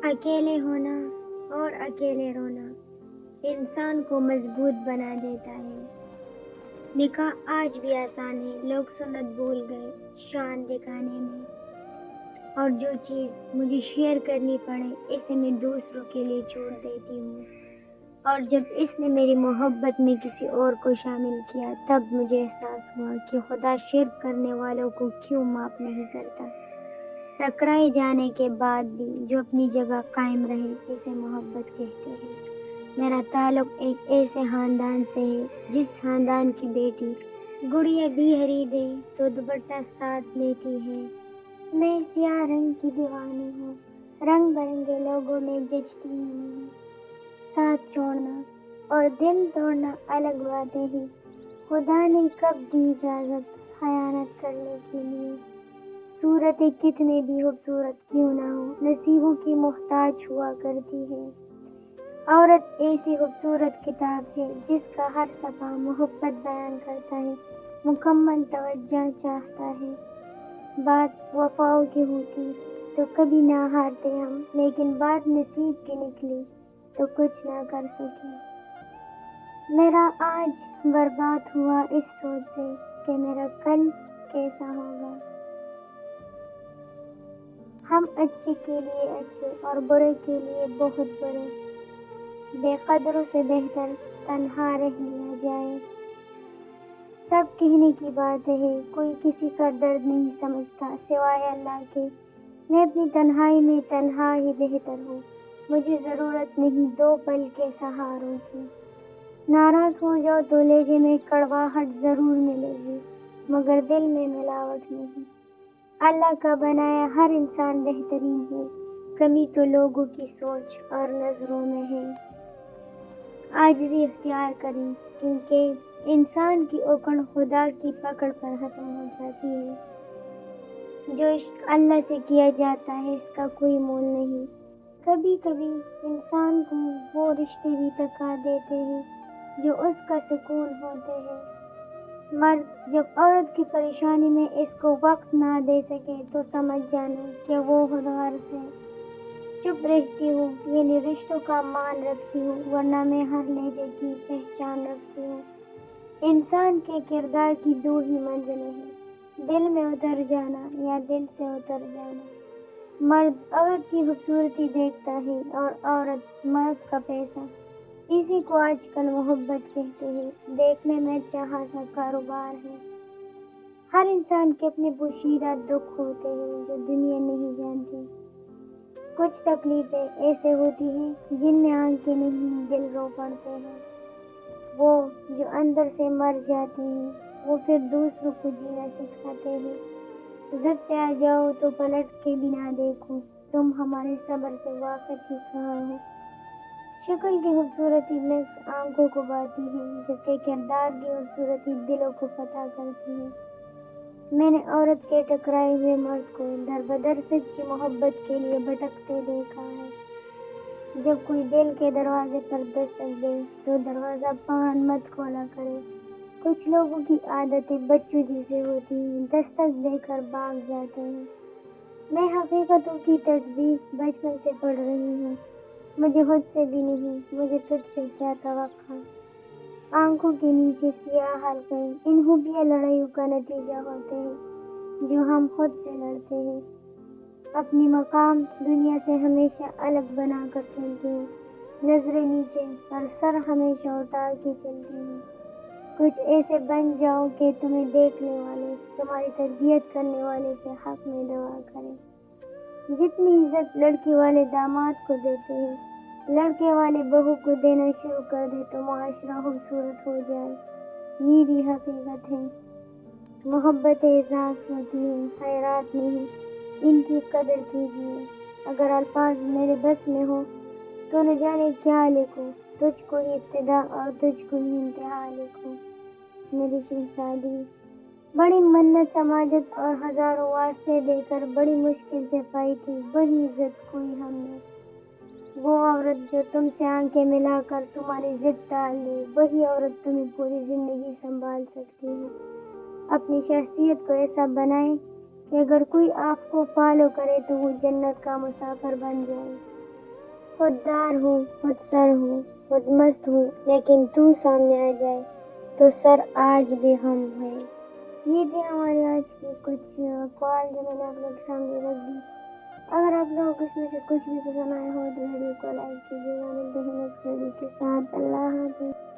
اکیلے ہونا اور اکیلے رونا انسان کو مضبوط بنا دیتا ہے۔ نکاح آج بھی آسان ہے، لوگ سنت بھول گئے شان دکھانے میں، اور جو چیز مجھے شیئر کرنی پڑے اسے میں دوسروں کے لیے چھوڑ دیتی ہوں، اور جب اس نے میری محبت میں کسی اور کو شامل کیا تب مجھے احساس ہوا کہ خدا شرک کرنے والوں کو کیوں معاف نہیں کرتا۔ ٹکرائے جانے کے بعد بھی جو اپنی جگہ قائم رہے اسے محبت کہتے ہیں۔ میرا تعلق ایک ایسے خاندان سے ہے جس خاندان کی بیٹی گڑیا بھی ہری دے تو دوپٹہ ساتھ لیتی ہے۔ میں سیاہ رنگ کی دیوانی ہوں، رنگ برنگے لوگوں میں جچتی ہوں۔ ساتھ چھوڑنا اور دل توڑنا الگ باتیں ہیں، خدا نے کب دی اجازت خیانت کرنے کے لیے؟ صورتیں کتنے بھی خوبصورت کیوں نہ ہو نصیبوں کی محتاج ہوا کرتی ہے۔ عورت ایسی خوبصورت کتاب ہے جس کا ہر صفحہ محبت بیان کرتا ہے، مکمل توجہ چاہتا ہے۔ بات وفاؤں کی ہوتی تو کبھی نہ ہارتے ہم، لیکن بات نصیب کی نکلی تو کچھ نہ کر سکے۔ میرا آج برباد ہوا اس سوچ سے کہ میرا کل کیسا ہوگا۔ ہم اچھے کے لیے اچھے اور برے کے لیے بہت برے، بے قدروں سے بہتر تنہا رہ لیا جائے۔ سب کہنے کی بات ہے، کوئی کسی کا درد نہیں سمجھتا سوائے اللہ کے۔ میں اپنی تنہائی میں تنہا ہی بہتر ہوں، مجھے ضرورت نہیں دو پل کے سہاروں کی۔ ناراض ہو جاؤ تو لہجے میں کڑواہٹ ضرور ملے گی، مگر دل میں ملاوٹ نہیں۔ اللہ کا بنایا ہر انسان بہترین ہے، کمی تو لوگوں کی سوچ اور نظروں میں ہے۔ عاجزی اختیار کریں، کیونکہ انسان کی اکڑ خدا کی پکڑ پر ختم ہو جاتی ہے۔ جو عشق اللہ سے کیا جاتا ہے اس کا کوئی مول نہیں۔ کبھی کبھی انسان کو وہ رشتے بھی تکا دیتے ہیں جو اس کا سکون ہوتے ہیں۔ مرد جب عورت کی پریشانی میں اس کو وقت نہ دے سکے تو سمجھ جانا کہ وہ غرض ہے۔ چپ رہتی ہوں یعنی رشتوں کا مان رکھتی ہوں، ورنہ میں ہر لہجے کی پہچان رکھتی ہوں۔ انسان کے کردار کی دو ہی منزلیں ہیں، دل میں اتر جانا یا دل سے اتر جانا۔ مرد عورت کی خوبصورتی دیکھتا ہے اور عورت مرد کا پیسہ، اسی کو آج کل محبت کہتے ہیں۔ دیکھنے میں چاہا سا کاروبار ہے۔ ہر انسان کے اپنے پوشیدہ دکھ ہوتے ہیں جو دنیا نہیں جانتی۔ کچھ تکلیفیں ایسے ہوتی ہیں جن میں آنکھیں نہیں دل رو پڑتے ہیں۔ وہ جو اندر سے مر جاتی ہیں وہ پھر دوسروں کو جینا سکھاتے ہیں۔ ضد پہ آ جاؤ تو پلٹ کے بھی نہ دیکھو، تم ہمارے صبر سے واقف ہی کہاں ہو۔ شکل کی خوبصورتی نفس آنکھوں کو باتی ہے، جبکہ کردار کی خوبصورتی دلوں کو فتح کرتی ہے۔ میں نے عورت کے ٹکرائے ہوئے مرد کو در بدر سچی محبت کے لیے بھٹکتے دیکھا ہے۔ جب کوئی دل کے دروازے پر دستک دے تو دروازہ پان مت کھولا کرے۔ کچھ لوگوں کی عادتیں بچوں جیسے ہوتی ہیں، دستک دے کر بھاگ جاتے ہیں۔ میں حقیقتوں کی تسبیح بچپن سے پڑھ رہی ہوں، مجھے خود سے بھی نہیں، مجھے تجھ سے کیا توقع۔ آنکھوں کے نیچے سیاہ حلقے ان حبیہ لڑائیوں کا نتیجہ ہوتے ہیں جو ہم خود سے لڑتے ہیں۔ اپنی مقام دنیا سے ہمیشہ الگ بنا کر چلتے ہیں، نظریں نیچے اور سر ہمیشہ اٹھا کے چلتے ہیں۔ کچھ ایسے بن جاؤ کہ تمہیں دیکھنے والے، تمہاری تربیت کرنے والے کے حق میں دعا کریں۔ جتنی عزت لڑکی والے داماد کو دیتے ہیں، لڑکے والے بہو کو دینا شروع کر دے تو معاشرہ خوبصورت ہو جائے۔ یہ بھی حقیقت ہے۔ محبت احساس ہوتی ہے، خیرات نہیں، ان کی قدر کیجیے۔ اگر الفاظ میرے بس میں ہو تو نہ جانے کیا لکھوں، تجھ کو ہی ابتدا اور تجھ کو ہی انتہا لکھوں۔ میری شہزادی بڑی منت سماجت اور ہزاروں واسطے دے کر بڑی مشکل سے پائی تھی وہی عزت کوئی ہم نے۔ وہ عورت جو تم سے آنکھیں ملا کر تمہاری ضد ٹال دے وہی عورت تمہیں پوری زندگی سنبھال سکتی ہے۔ اپنی شخصیت کو ایسا بنائیں کہ اگر کوئی آپ کو فالو کرے تو وہ جنت کا مسافر بن جائے۔ خوددار ہوں، خود سر ہوں، خود مست ہوں، لیکن تو سامنے آ جائے تو سر آج بھی ہم ہے۔ یہ تھی ہماری آج کی کچھ قول جو میں نے آپ لوگ کے سامنے رکھ دی۔ اگر آپ لوگوں کو اس میں سے کچھ بھی پسند آیا ہو تو ویڈیو کو لائک کیجیے گا۔ ملتے ہیں نیکسٹ ویڈیو کے ساتھ۔ اللہ حافظ۔